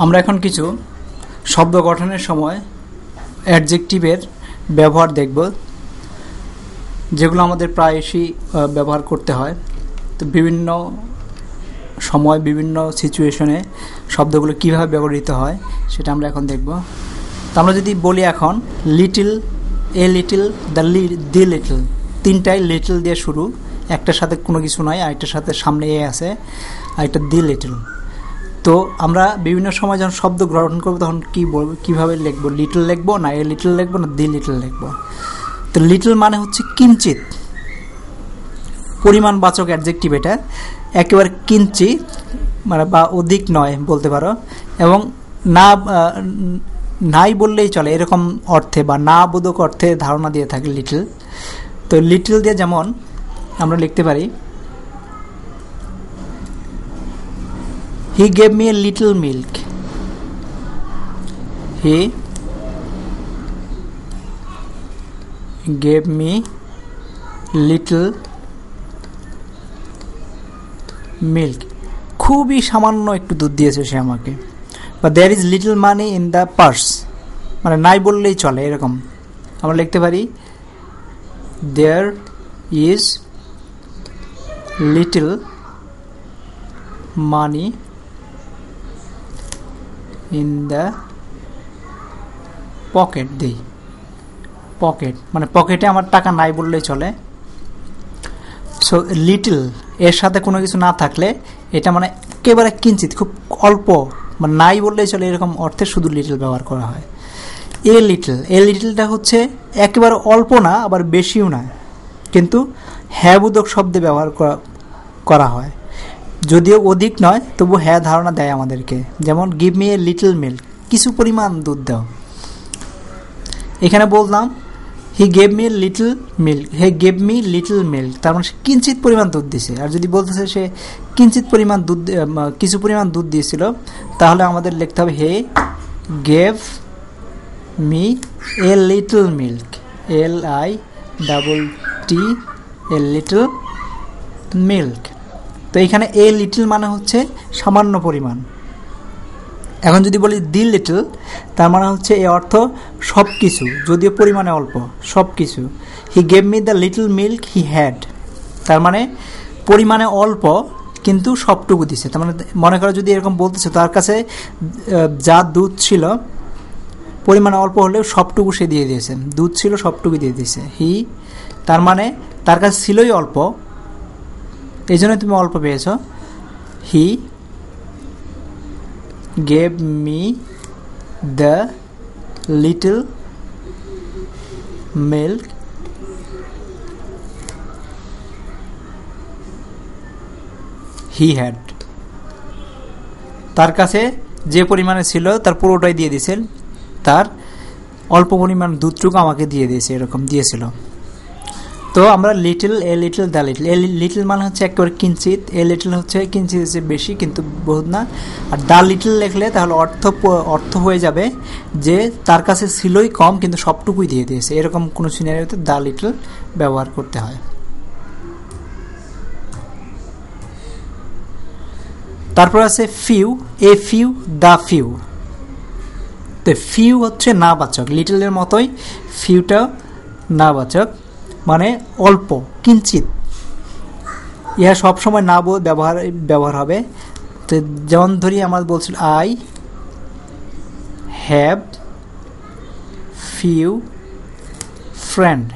আমরা এখন কিছু শব্দ গঠনের সময় অ্যাডজেক্টিভের ব্যবহার দেখব, যেগুলো আমাদের প্রায়শই ব্যবহার করতে হয়। তো বিভিন্ন সময় বিভিন্ন সিচুয়েশনে শব্দগুলো কীভাবে ব্যবহৃত হয় সেটা আমরা এখন দেখব। তো আমরা যদি বলি এখন little, a little, the little, তিনটাই লিটল দিয়ে শুরু, একটার সাথে কোনো কিছু নয়, আরেকটার সাথে সামনে এ আছে, আরেকটা দি লিটল। তো আমরা বিভিন্ন সময় যখন শব্দ গ্রহণ করবো তখন কীভাবে লিখবো? লিটল লিখবো না এ লিটল লিখবো না দি লিটল লিখবো? তো লিটল মানে হচ্ছে কিঞ্চিত, পরিমাণবাচক অ্যাডজেক্টিভ। এটা একেবারে কিঞ্চিত মানে বা অধিক নয় বলতে পারো, এবং না নাই বললেই চলে এরকম অর্থে বা না বোধক অর্থে ধারণা দিয়ে থাকে লিটল। তো লিটল দিয়ে যেমন আমরা লিখতে পারি He gave me a little milk. He gave me little milk. খুবই সামান্য একটু দুধ দিয়েছে সে আমাকে। বা there is little money in the purse, মানে নাই বললেই চলে এরকম। আমরা লিখতে পারি there is little money in the pocket. দেই পকেট মানে পকেটে আমার টাকা নাই বললেই চলে। সো লিটল এর সাথে কোনো কিছু না থাকলে এটা মানে একেবারে কিঞ্চিত, খুব অল্প, মানে নাই বললেই চলে এরকম অর্থে শুধু লিটল ব্যবহার করা হয়। এ লিটলটা হচ্ছে একেবারে অল্প না আবার বেশিও না, কিন্তু হ্যাঁ বোধক শব্দে ব্যবহার করা হয়। যদিও অধিক নয় তবু হ্যাঁ ধারণা দেয় আমাদেরকে। যেমন give me a little milk, কিছু পরিমাণ দুধ দাও। এখানে বললাম he gave me little milk, he gave me little milk, তার মানে সে কিঞ্চিত পরিমাণ দুধ দিছে। আর যদি বলতেছে সে কিঞ্চিত পরিমাণ দুধ, কিছু পরিমাণ দুধ দিয়েছিল, তাহলে আমাদের লিখতে হবে he gave me a little milk, LITT, a little milk. তো এখানে এ লিটল মানে হচ্ছে সামান্য পরিমাণ। এখন যদি বলি দি লিটল, তার মানে হচ্ছে এ অর্থ সব কিছু, যদিও পরিমাণে অল্প, সব কিছু। হি gave me the little milk he had, তার মানে পরিমাণে অল্প কিন্তু সবটুকু দিছে। তার মানে মনে করো যদি এরকম বলতেছে তার কাছে যা দুধ ছিল পরিমাণে অল্প হলেও সবটুকু সে দিয়ে দিয়েছেন, দুধ ছিল সবটুকু দিয়ে দিয়েছে। হি তার মানে তার কাছে ছিলই অল্প, এই জন্য তুমি অল্প পেয়েছ। হি gave me the little milk he had, তার কাছে যে পরিমাণে ছিল তার পুরোটাই দিয়ে দিয়েছেন, তার অল্প পরিমাণ দুধটুকু আমাকে দিয়ে দিয়েছে, এরকম দিয়েছিল। তো আমরা little, a little, the little. A little মানে হচ্ছে একেবারে কিঞ্চিত, এ লিটল হচ্ছে কিঞ্চিত হচ্ছে বেশি কিন্তু বহুত না। আর দ্য লিটল লিখলে তাহলে অর্থ হয়ে যাবে যে তার কাছে ছিলই কম কিন্তু সবটুকুই দিয়ে দিয়েছে, এরকম কোনো সিনারিওতে দ্য লিটল ব্যবহার করতে হয়। তারপর আছে few, a few, the few. তো ফিউ হচ্ছে নাবাচক, লিটলের মতোই ফিউটা নাবাচক, মানে অল্প, কিঞ্চিত। ইহা সবসময় না ব্যবহার হবে। তো যেমন ধরি আমার বলছিল I have few friend,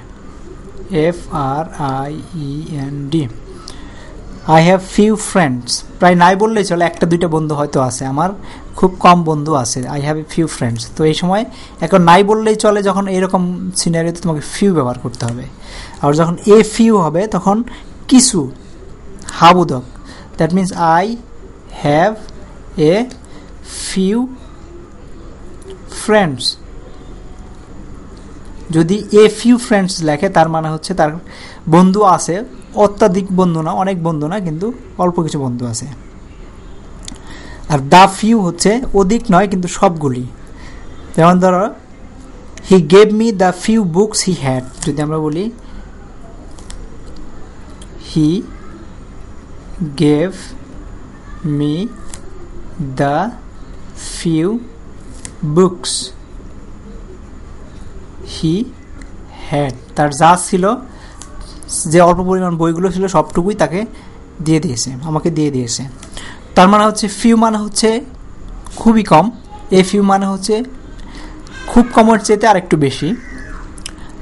FRIEND, I have few friends. প্রায় নাই বললেই চলে, একটা দুইটা বন্ধু হয়তো আছে, আমার খুব কম বন্ধু আছে, I have a few friends. তো এই সময় এখন নাই বললেই চলে, যখন এরকম সিনারিওতে তোমাকে ফিউ ব্যবহার করতে হবে। আর যখন এ ফিউ হবে তখন কিছু, হাবোধক, that means I have a few friends. যদি এ ফিউ ফ্রেন্ডস লেখে তার মানে হচ্ছে তার বন্ধু আছে, অত্যাধিক বন্ধু না, অনেক বন্ধু না, কিন্তু অল্প কিছু বন্ধু আছে। আর দ্য ফিউ হচ্ছে অধিক নয় কিন্তু সবগুলি। যেমন ধরো হি gave me the few books he had, যদি আমরা বলি হি gave me the few books he had, তার যা ছিল, যে অল্প পরিমাণ বইগুলো ছিল সবটুকুই তাকে দিয়ে দিয়েছে, আমাকে দিয়ে দিয়েছে। তার মানে হচ্ছে ফিউ মানে হচ্ছে খুবই কম, এ ফিউ মানে হচ্ছে খুব কমের চেয়ে আর একটু বেশি,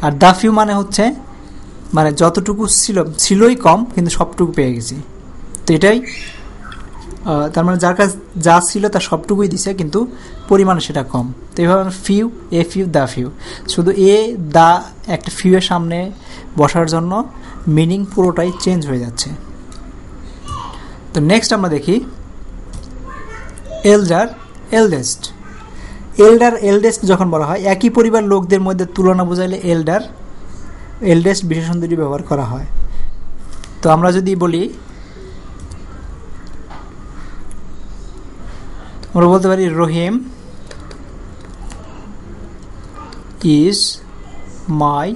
আর দ্য ফিউ মানে হচ্ছে মানে যতটুকু ছিলই কম কিন্তু সবটুকু পেয়ে গেছি। তো এটাই তার মানে যার কাছে যা ছিল তার সবটুকুই দিছে কিন্তু পরিমাণে সেটা কম। তো এইভাবে few, a few, the few, শুধু এ দ্য একটা ফিউ এর সামনে বসার জন্য মিনিং পুরোটাই চেঞ্জ হয়ে যাচ্ছে। তো নেক্সট আমরা দেখি এল্ডার, এলডেস্ট। এল্ডার, এলডেস্ট যখন বলা হয় একই পরিবার লোকদের মধ্যে তুলনা বোঝাইলে এল্ডার, এলডেস্ট বিশেষণ দুটি ব্যবহার করা হয়। তো আমরা যদি বলি, আমরা বলতে পারি রহিম ইজ মাই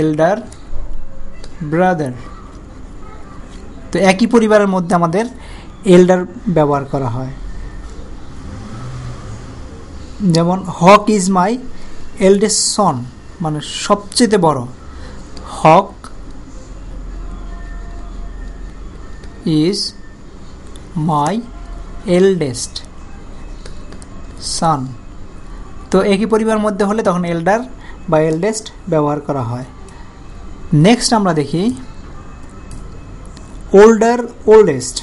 এল্ডার ব্রাদার। তো একই পরিবারের মধ্যে আমাদের এল্ডার ব্যবহার করা হয়। যেমন হক ইজ মাই এল্ডেস্ট সন, মানে সবচেয়ে বড়। হক ইজ মাই এল্ডেস্ট সান। তো একই পরিবারের মধ্যে হলে তখন এল্ডার বা এল্ডেস্ট ব্যবহার করা হয়। নেক্সট আমরা দেখি ওল্ডার, ওল্ডেস্ট।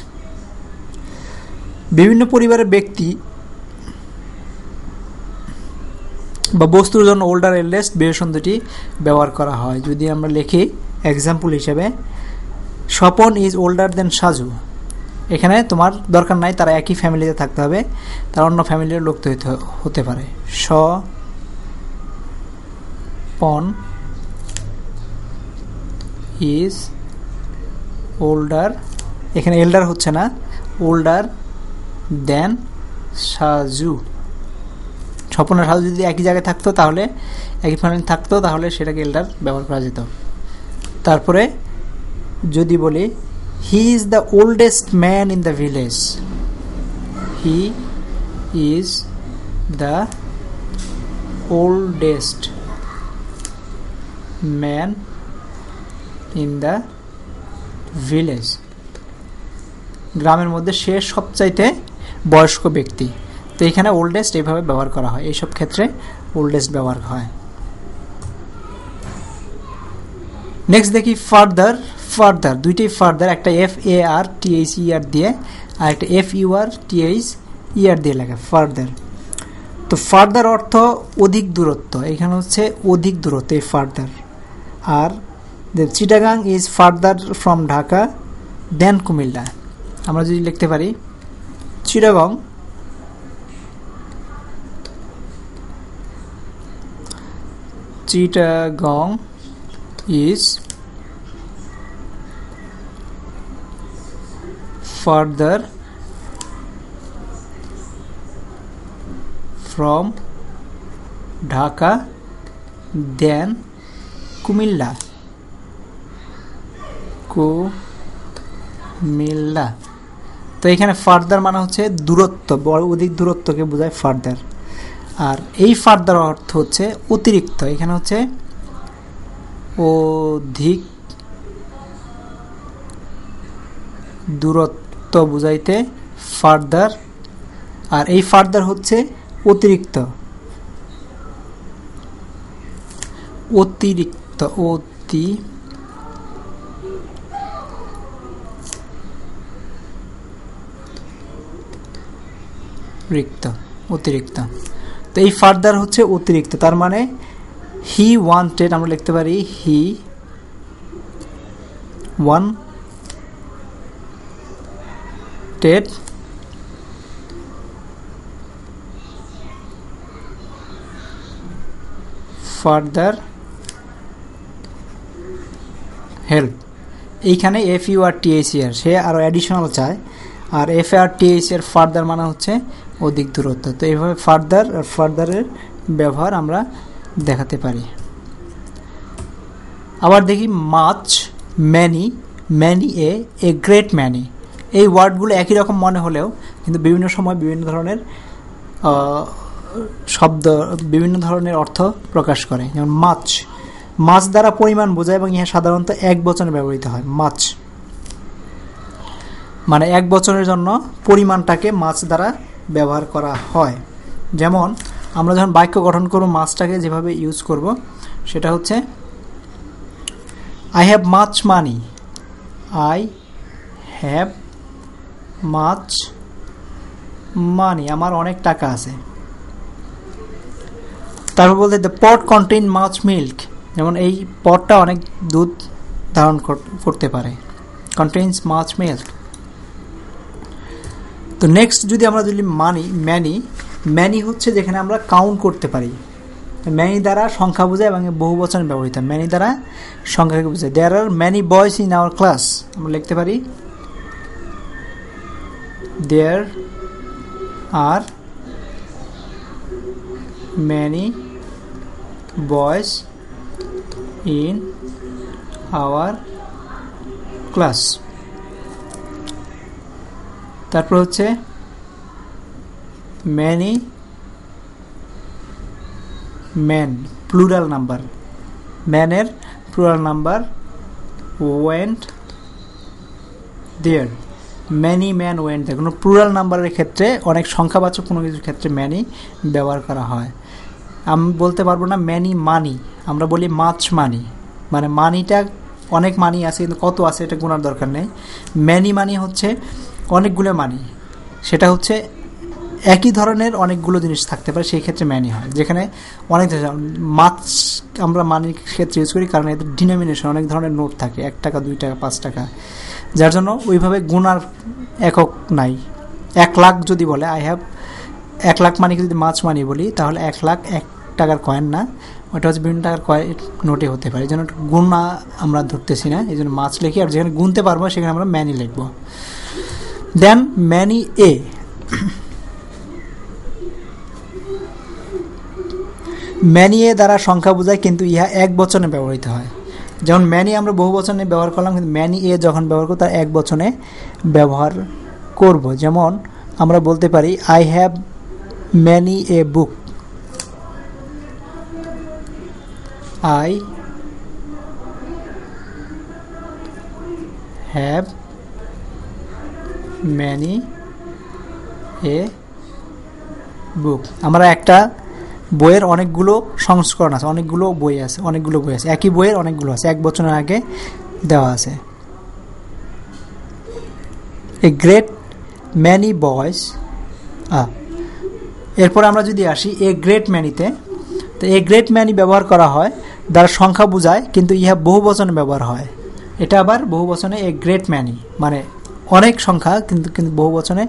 বিভিন্ন পরিবারের ব্যক্তি বা বস্তুর জন্য ওল্ডার, এল্ডেস্ট বিশেষণ দুটি ব্যবহার করা হয়। যদি আমরা লিখি এক্সাম্পল হিসেবে, Swapan is older than Saju. এখানে তোমার দরকার নাই তারা একই ফ্যামিলিতে থাকতে হবে, তার অন্য ফ্যামিলির লোক তো হতে পারে। স্বপন ইজ ওল্ডার, এখানে এল্ডার হচ্ছে না, ওল্ডার দেন সাজু। স্বপন আর সাজু যদি একই জায়গায় থাকতো, তাহলে একই ফ্যামিলি থাকতো, তাহলে সেটাকে এল্ডার ব্যবহার করা যেত। তারপরে যদি বলি he is the oldest man in the village, he is the oldest man in the village, গ্রামের মধ্যে সে সবচাইতে বয়স্ক ব্যক্তি। তো এখানে ওল্ডেস্ট এইভাবে ব্যবহার করা হয়, এইসব ক্ষেত্রে ওল্ডেস্ট ব্যবহার হয়। নেক্সট দেখি ফার্দার, ফার্দার দুইটাই ফার্দার, একটা FARTHER দিয়ে আর একটা FURTHER দিয়ে লেখা ফার্দার। তো ফার্দার অর্থ অধিক দূরত্ব, এখানে হচ্ছে অধিক দূরত্ব এই ফার্দার। আর Chittagong is farther from Dhaka than Comilla. আমরা যদি লিখতে পারি Chittagong is further from Dhaka than Kumilla. তো এখানে ফার্দার মানে হচ্ছে দূরত্ব, বড় অধিক দূরত্বকে বোঝায় ফার্দার। আর এই ফার্দার অর্থ হচ্ছে অতিরিক্ত, এখানে হচ্ছে অধিক দূরত্ব বুঝাইতে ফার্দার, আর এই ফার্দার হচ্ছে অতিরিক্ত, অতিরিক্ত অতিরিক্ত। তো এই ফার্দার হচ্ছে অতিরিক্ত, তার মানে হি ওয়ান্টেড, আমরা লিখতে পারি হি ওয়ান্টেড ফার্দার হেল্প। এইখানে FURTHER সে আরো অ্যাডিশনাল চায়, আর FARTHER ফার্দার মানে হচ্ছে অধিক দূরত্ব। তো এইভাবে ফার্দার আর ফার্দারের ব্যবহার আমরা দেখাতে পারি। আবার দেখি much, many, many a great many. এই ওয়ার্ডগুলো একই রকম মনে হলেও কিন্তু বিভিন্ন সময় বিভিন্ন ধরনের শব্দ বিভিন্ন ধরনের অর্থ প্রকাশ করে। যেমন মাছ, মাছ দ্বারা পরিমাণ বোঝায় এবং ইহা সাধারণত এক বচনে ব্যবহৃত হয়। মাছ মানে এক বচনের জন্য পরিমাণটাকে মাছ দ্বারা ব্যবহার করা হয়। যেমন আমরা যখন বাক্য গঠন করব মাছটাকে যেভাবে ইউজ করব সেটা হচ্ছে I have much money, I have much money, আমার অনেক টাকা আছে। তারপর বলতে the pot contain much milk, যেমন এই পটটা অনেক দুধ ধারণ করতে পারে, কন্টেইনস মাচ মিল্ক। তো নেক্সট যদি আমরা ম্যানি হচ্ছে যেখানে আমরা কাউন্ট করতে পারি। ম্যানি দ্বারা সংখ্যা বোঝায় এবং বহু বচন ব্যবহৃত। ম্যানি দ্বারা সংখ্যাকে বোঝায়। There are many boys in our class, আমরা লিখতে পারি there are many boys in our class. তারপর হচ্ছে ম্যানি ম্যান, প্লুরাল নাম্বার, ম্যানের plural number went there, many man went there. কোনো প্লুরাল নাম্বারের ক্ষেত্রে অনেক সংখ্যাবাচক কোনো কিছুর ক্ষেত্রে ম্যানি ব্যবহার করা হয়। আমি বলতে পারবো না ম্যানি মানি, আমরা বলি মাছ মানি, মানে মানিটা অনেক মানি আছে কিন্তু কত আছে এটা গোনার দরকার নেই। ম্যানি মানি হচ্ছে অনেকগুলো মানি, সেটা হচ্ছে একই ধরনের অনেকগুলো জিনিস থাকতে পারে, সেই ক্ষেত্রে ম্যানি হয়। যেখানে অনেক মাছ আমরা মানির ক্ষেত্রে ইউজ করি কারণ এদের ডিনোমিনেশন অনেক ধরনের নোট থাকে, 1 টাকা 2 টাকা 5 টাকা, যার জন্য ওইভাবে গুণার একক নাই। 1 লাখ যদি বলে আই হ্যাভ 1 লাখ মানিকে যদি মাছ মানি বলি তাহলে 1 লাখ 1 টাকার কয়েন না, ওটা হচ্ছে বিভিন্ন টাকার নোটে হতে পারে। এই জন্য গুণা আমরা ধরতেছি না, এই জন্য মাছ লিখি। আর যেখানে গুনতে পারবো সেখানে আমরা ম্যানি লিখবো। দেন ম্যানি এ, ম্যানি এ দ্বারা সংখ্যা বোঝায় কিন্তু ইহা এক বচনে ব্যবহৃত হয়। যেমন ম্যানি আমরা বহু বচনে ব্যবহার করলাম, কিন্তু ম্যানি এ যখন ব্যবহার করব তার এক বচনে ব্যবহার করব। যেমন আমরা বলতে পারি I have many a book, I have many a book. আমরা একটা বইয়ের অনেকগুলো সংস্করণ আছে, অনেকগুলো বই আছে, একই বইয়ের অনেকগুলো আছে, এক বছরের আগে দেওয়া আছে। এ গ্রেট ম্যানি বয়েজ, এরপর আমরা যদি আসি এ গ্রেট ম্যানিতে, তো এ গ্রেট ম্যানি ব্যবহার করা হয় দ্বারা সংখ্যা বোঝায় কিন্তু ইহা বহু বচনে ব্যবহার হয়। এটা আবার বহু বচনে এ গ্রেট ম্যানি মানে অনেক সংখ্যা কিন্তু বহু বচনে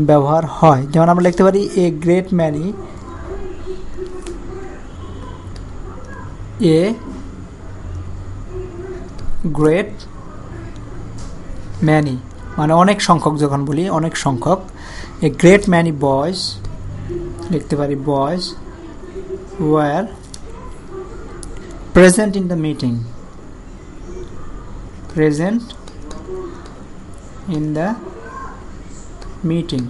ব্যবহার হয়। যেমন আমরা লিখতে পারি a great many, a great many মানে অনেক সংখ্যক, যখন বলি অনেক সংখ্যক। এ গ্রেট ম্যানি বয়েজ লিখতে পারি boys were present in the meeting, present in the meeting.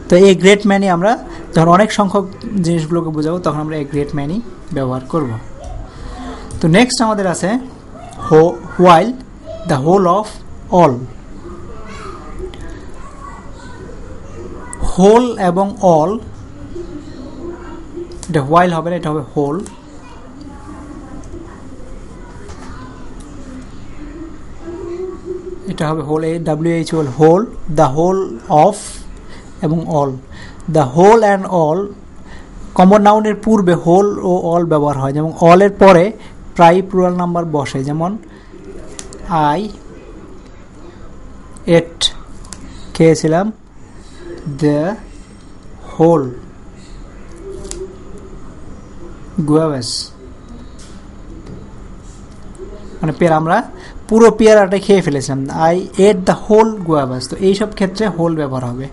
তো এই গ্রেট ম্যানি আমরা যখন অনেক সংখ্যক জিনিসগুলোকে বোঝাবো তখন আমরা এই গ্রেট ম্যানি ব্যবহার করব। তো নেক্সট আমাদের আছে while the whole of all. Whole এবং অল, এটা হোয়াইল হবে না, এটা হবে হোল। এটা হবে whole, WHOL, whole, the whole of এবং all. The whole and all common নাউনের পূর্বে হোল ও অল ব্যবহার হয়, যেমন অলের পরে প্রায় প্লুরাল নাম্বার বসে, যেমন আই এট খেয়েছিলাম, দ্য হোল গুয়াভাস মানে আমরা পুরো পেয়ারাটা খেয়ে ফেলেছিলাম, আই এট দ্য হোল গুয়াভাস। তো এইসব ক্ষেত্রে হোল ব্যবহার হবে।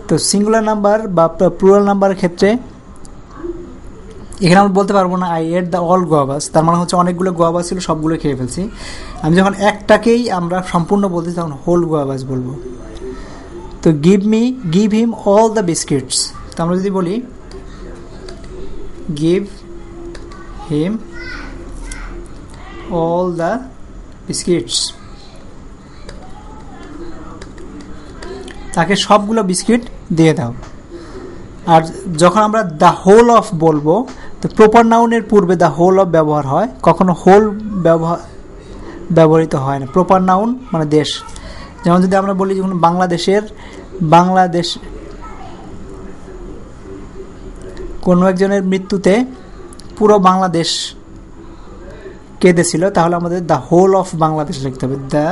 তো সিঙ্গুলার নাম্বার বা প্লুরাল নাম্বারের ক্ষেত্রে এখানে আমরা বলতে পারবো না আই এট দ্য অল গুয়াভাস, তার মানে হচ্ছে অনেকগুলো গুয়াভাস ছিল সবগুলো খেয়ে ফেলছি। আমি যখন একটাকেই আমরা সম্পূর্ণ বলতেছি তখন হোল গুয়াভাস বলবো। তো give him all the biscuits, তো আমরা যদি বলি give him all the biscuits, তাকে সবগুলো বিস্কিট দিয়ে দাও। আর যখন আমরা দ্য হোল অফ বলবো, তো প্রপার নাউনের পূর্বে দ্য হোল অফ ব্যবহার হয়, কখনো হোল ব্যবহৃত হয় না। প্রপার নাউন মানে দেশ, যেমন যদি আমরা বলি যখন বাংলাদেশ কোনো একজনের মৃত্যুতে পুরো বাংলাদেশ কেঁদেছিল, তাহলে আমাদের দ্য হোল অফ বাংলাদেশ লিখতে হবে, the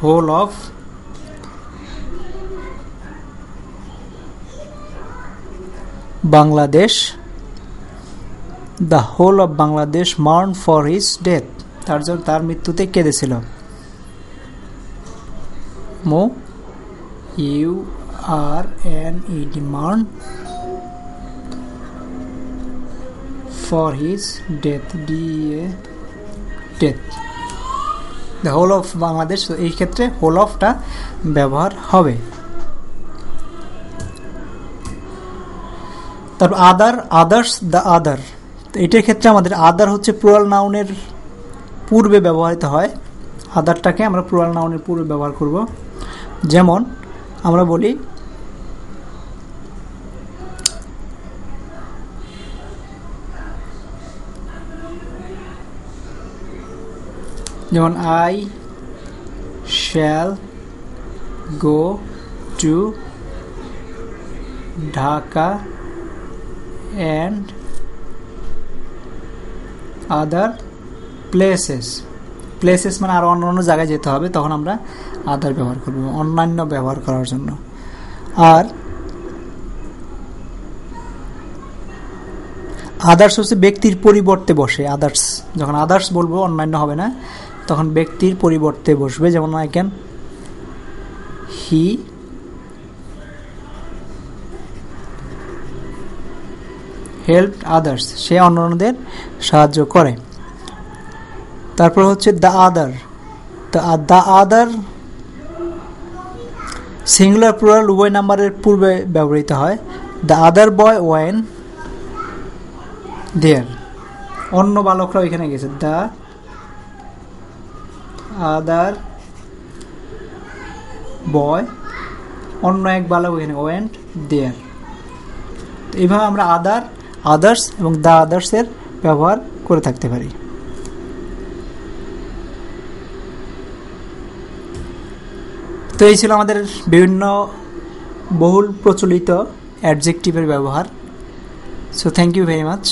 whole of Bangladesh, the whole of Bangladesh mourn for his death, তার জন্য তার মৃত্যুতে কেঁদেছিল। MOURNED mourn for his death, death, the whole of Bangladesh. এই ক্ষেত্রে হোল অফটা ব্যবহার হবে। তারপর আদার্স, দ্য আদার, এটার ক্ষেত্রে আমাদের আদার হচ্ছে প্লুরাল নাউনের পূর্বে ব্যবহৃত হয়। আদারটাকে আমরা প্লুরাল নাউনের পূর্বে ব্যবহার করব। যেমন আমরা বলি যেমন I shall go to Dhaka and other places, places মানে আরো অন্য জায়গায় যেতে হবে, তখন আমরা আদার ব্যবহার করব অন্যান্য ব্যবহার করার জন্য। আর আদার্স হচ্ছে ব্যক্তির পরিবর্তে বসে। আদার্স, যখন আদার্স বলবো অন্যান্য হবে না, তখন ব্যক্তির পরিবর্তে বসবে। যেমন I can he help others, সে অন্যদের সাহায্য করে। তারপর হচ্ছে the other, the other singular plural উভয় নাম্বারের পূর্বে ব্যবহৃত হয়। দ্য আদার বয় ওয়েন দেয়ার, অন্য বালকরা ওইখানে গেছে। দ্য আদার বয়, অন্য এক বালক ওইখানে, ওয়েন্ট দেয়ার। এইভাবে আমরা আদার্স এবং দ্য আদার্সের ব্যবহার করে থাকতে পারি। তো এই ছিল আমাদের বিভিন্ন বহুল প্রচলিত অ্যাডজেক্টিভের ব্যবহার। So thank you very much.